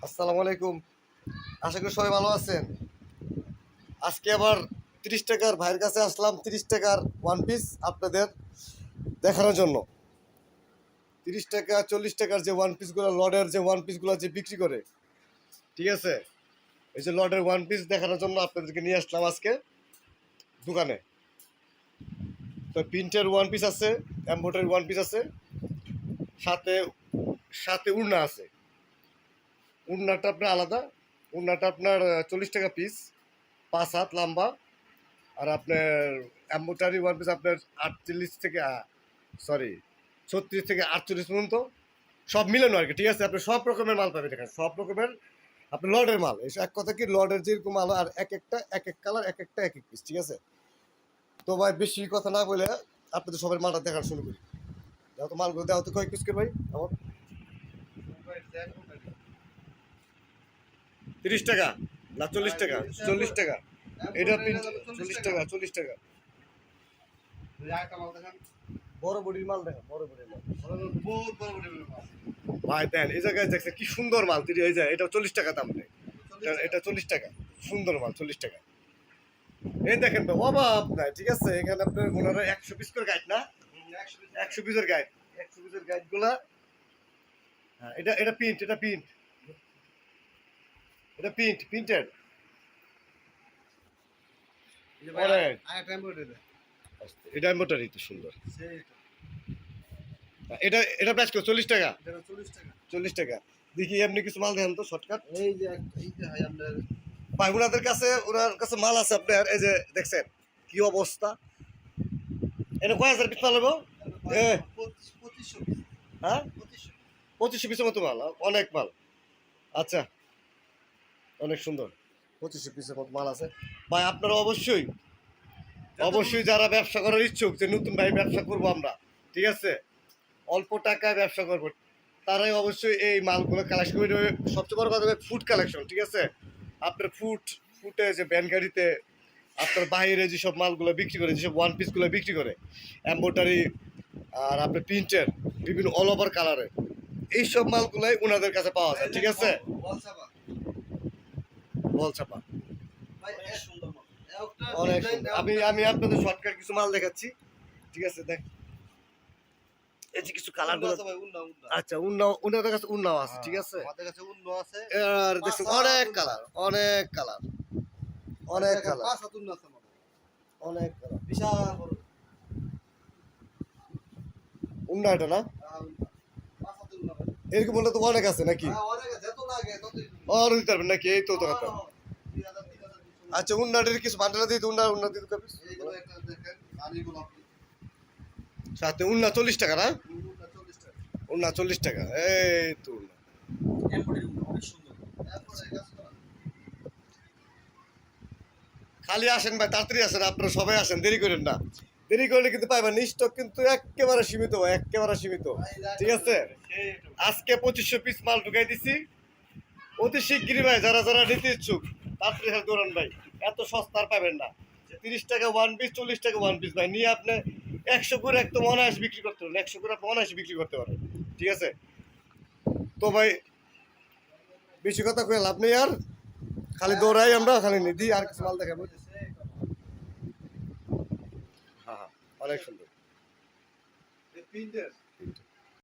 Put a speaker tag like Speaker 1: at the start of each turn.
Speaker 1: আসসালামু আলাইকুম। আশা করি সবাই ভালো আছেন। আজকে আবার 30 টাকার ভাইয়ের কাছে আসলাম, 30 টাকার ওয়ান পিস আপনাদের দেখানোর জন্য। 30 টাকা 40 টাকার যে ওয়ান পিসগুলো, লডের যে ওয়ান পিসগুলো যে বিক্রি করে, ঠিক আছে, এই যে লডের ওয়ান পিস দেখানোর জন্য আপনাদেরকে নিয়ে আসলাম আজকে দোকানে। তো প্রিন্টের ওয়ান পিস আছে, এমব্রয়ডারি ওয়ান পিস আছে, সাথে সাথে উড়না আছে। উড়নাটা আপনার আলাদা, উড়নাটা আপনার 40 টাকা পিস, 5 হাত লম্বা। আর আপনার এম্বোটারি ওয়ান পিস আপনার 36 থেকে 48 পর্যন্ত, সব মিলানো আর কি, ঠিক আছে। আপনি সব রকমের মাল পাবেন এখানে, সব রকমের আপনার লডের মাল। এই এক কথা কি, লডের যেরকম মাল, আর এক একটা এক এক কালার, এক একটা এক এক পিস, ঠিক আছে। তো ভাই বেশি কথা না বলে আপনাদের সবার মালটা দেখার শুরু করি। দেখো তো মালগুলো, দেখো তো কয়েক পিস করে ভাই আমার। 30 টাকা না 40 টাকা? 40 টাকা। এটা 40 টাকা, 40 টাকা। বড় বডির মাল দেখেন, বড় বডির মাল ভাই দেন। এই জায়গায় দেখছে কি সুন্দর মাল তৈরি হয়ে যায়। এটা 40 টাকা দাম নেই, এটা 40 টাকা। সুন্দর মাল 40 টাকা। এই দেখেন ভাই, অভাব নাই, ঠিক আছে। এখানে আপনার মনে হয় 100 পিস করে গাইড না, 100 পিসের গাইড, 100 পিসের গাইড গুলা। হ্যাঁ, এটা এটা প্রিন্ট, এটা প্রিন্ট, এটা প্রিন্টেড অনেক। এটা এম্বোটারি তো সুন্দর। এটা এটা প্রাইস কত? 40 টাকা। 40 টাকা। দেখি এমনি কিছু মাল দেখেন তো, শর্টকাট। ভাই ওনাদের কাছে, ওনার কাছে মাল আছে আপনার, এই যে দেখছেন কি অবস্থা। এটা কয় হাজার পিস মাল হবো? হ্যাঁ, 2500 পিসের মতো মাল, অনেক মাল। আচ্ছা, অনেক সুন্দর। 2500 পিসের মতো মাল আছে ভাই। আপনারা অবশ্যই অবশ্যই যারা ব্যবসা করার ইচ্ছুক, যে নতুন ভাই ব্যবসা করবো আমরা, ঠিক আছে, অল্প টাকায় ব্যবসা করবো, তারাই অবশ্যই এই মালগুলো কালেকশন করে। সবচেয়ে বড় কথা, ফুড কালেকশন, ঠিক আছে। আপনার ফুটে যে ব্যান গাড়িতে আপনার বাইরে যেসব মালগুলো বিক্রি করে, যেসব ওয়ান পিসগুলো বিক্রি করে, এম্বোটারি আর আপনার প্রিন্টের বিভিন্ন অল ওভার কালারের, এইসব মালগুলোই ওনাদের কাছে পাওয়া যায়, ঠিক আছে। বল চাপা অনেক সুন্দর। আমি আমি আপনাদের শর্টকাট কিছু মাল দেখাচ্ছি, ঠিক আছে। দেখ, এই যে কিছু কালার গুলো। আচ্ছা, উন্নাও কাছে উন্নাও আছে, ঠিক আছে। আর দেখছেন অনেক কালার, অনেক কালার, অনেক কালার, অনেক কালার, বিশাল বড় উন্না। এটা না এরকম বললে তো অনেক আছে নাকি? আর দিতে পারবেন নাকি? এই তো কথা। আচ্ছা, উন্নাটির কিছু বান্ডেলা দিয়ে উন্না দিতে পারবে সাথে। উন্না 40 টাকা না? উন্না 40 টাকা। এই তো উন্না। খালি আসেন ভাই, তাড়াতাড়ি আসেন, আপনারা সবাই আসেন, দেরি করেন না। দেরি করলে কিন্তু পাইবেন, স্টক কিন্তু একেবারে সীমিত, একেবারে সীমিত, ঠিক আছে। আজকে 2500 পিস মাল ঢুকাই দিছি। অতি শিগগিরই ভাই, যারা যারা নিতে ইচ্ছুক তাড়াতাড়ি দৌড়ান ভাই। এত সস্তা আর পাবেন না। 30 টাকা ওয়ান পিস, 40 টাকা ওয়ান পিস ভাই, নিয়ে আপনি 100 করে একদম অনায়াসে বিক্রি করতে পারেন, 100 করে আপনি অনায়াসে বিক্রি করতে পারেন, ঠিক আছে। তো ভাই বেশি কথা কয়ে লাভ নেই আর, খালি দৌড়াই আমরা, খালি নিদি আর কিছু মাল দেখাবো। হ্যাঁ হ্যাঁ, অনেক সুন্দর।